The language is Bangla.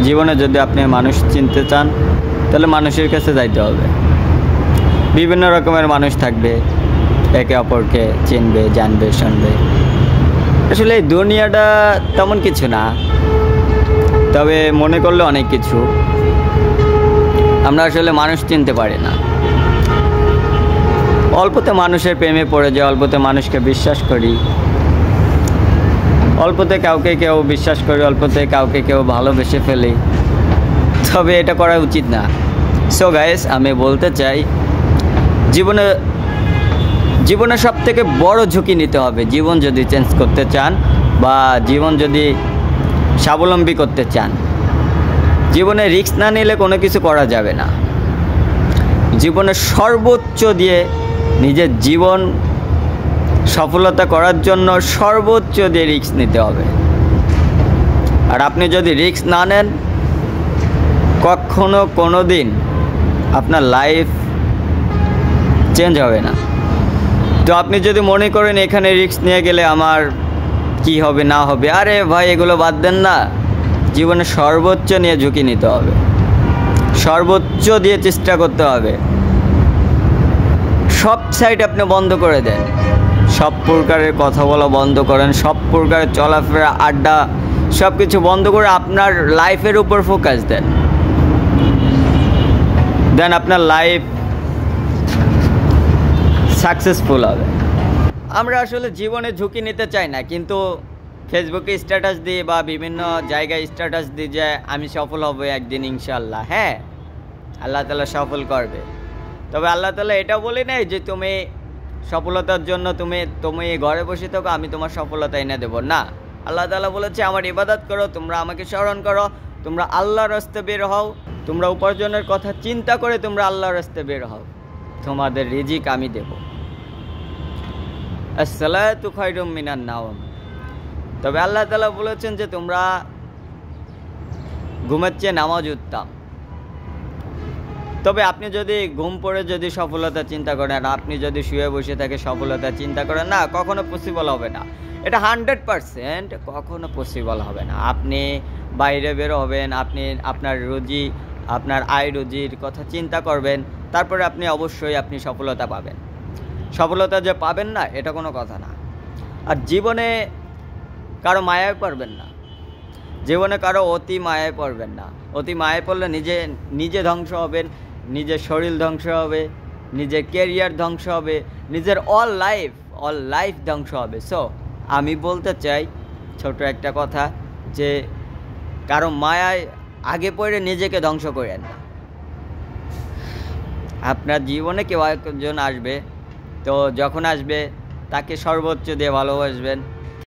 জীবনে যদি আপনি মানুষ চিনতে চান তাহলে মানুষের কাছে যাইতে হবে। বিভিন্ন রকমের মানুষ থাকবে, একে অপরকে চিনবে, জানবে, শুনবে। আসলে এই দুনিয়াটা তেমন কিছু না, তবে মনে করলে অনেক কিছু। আমরা আসলে মানুষ চিনতে পারি না। অল্পতে মানুষের প্রেমে পড়ে যায়, অল্পতে মানুষকে বিশ্বাস করি, অল্পতে কাউকে কেউ বিশ্বাস করি, অল্পতে কাউকে কেউ ভালোবেসে ফেলি। তবে এটা করা উচিত না। সো গাইস, আমি বলতে চাই জীবনে সব থেকে বড় ঝুঁকি নিতে হবে। জীবন যদি চেঞ্জ করতে চান বা জীবন যদি স্বাবলম্বী করতে চান, জীবনে রিস্ক না নিলে কোনো কিছু করা যাবে না। জীবনে সর্বোচ্চ দিয়ে নিজের জীবন সফলতা করার জন্য সর্বোচ্চ দিয়ে রিস্ক নিতে হবে। আর আপনি যদি রিস্ক না নেন, কখনো কোনো দিন আপনার লাইফ চেঞ্জ হবে না। তো আপনি যদি মনে করেন এখানে রিস্ক নিয়ে গেলে আমার কি হবে না হবে, আরে ভাই এগুলো বাদ দেন না। জীবনে সর্বোচ্চ নিয়ে ঝুঁকি নিতে হবে, সর্বোচ্চ দিয়ে চেষ্টা করতে হবে। সব সাইড আপনি বন্ধ করে দেন, সব প্রকারের কথা বলা বন্ধ করেন, সব প্রকারের চলাফেরা, আড্ডা সব কিছু বন্ধ করে আপনার লাইফের উপর ফোকাস দেন। আপনার লাইফ সাকসেসফুল হবে। আমরা আসলে জীবনে ঝুঁকি নিতে চাই না, কিন্তু ফেসবুকে স্ট্যাটাস দিই বা বিভিন্ন জায়গায় স্ট্যাটাস দিই যে আমি সফল হব একদিন ইনশাল্লাহ। হ্যাঁ, আল্লাহ তাআলা সফল করবে। তবে আল্লাহ তাআলা এটা বলে নাই যে তুমি সফলতার জন্য তুমি ঘরে বসে থাকো, আমি তোমার সফলতা এনে দেবো না। আল্লাহ তাআলা বলেছে আমার ইবাদত করো, তোমরা আমাকে স্মরণ করো, তোমরা আল্লাহর রাস্তায় বের হও, তোমরা উপার্জনের কথা চিন্তা করে তোমরা আল্লাহর রাস্তায় বের হও, তোমাদের রিজিক আমি দেব। আসসালাতু খায়রুম মিনান নাওম। তবে আল্লাহ তাআলা বলেছেন যে তোমরা ঘুমের চেয়ে নামাজ উত্তম। তবে আপনি যদি ঘুম পড়ে যদি সফলতা চিন্তা করেন, আপনি যদি শুয়ে বসে থেকে সফলতা চিন্তা করেন, না, কখনো পসিবল হবে না। এটা 100% কখনো পসিবল হবে না। আপনি বাইরে বের হবেন, আপনি আপনার রুজি, আপনার আয় রুজির কথা চিন্তা করবেন, তারপরে আপনি অবশ্যই আপনি সফলতা পাবেন। সফলতা যে পাবেন না এটা কোনো কথা না। আর জীবনে কারো মায়ায় পড়বেন না, জীবনে কারো অতি মায়ায় পড়বেন না। অতি মায়ায় পড়লে নিজে ধ্বংস হবেন, নিজের শরীর ধ্বংস হবে, নিজের ক্যারিয়ার ধ্বংস হবে, নিজের অল লাইফ ধ্বংস হবে। সো আমি বলতে চাই ছোট একটা কথা, যে কারো মায়ায় আগে পড়ে নিজেকে ধ্বংস করেন না। আপনার জীবনে কেউ একজন আসবে, তো যখন আসবে তাকে সর্বোচ্চ দিয়ে ভালোবাসবেন।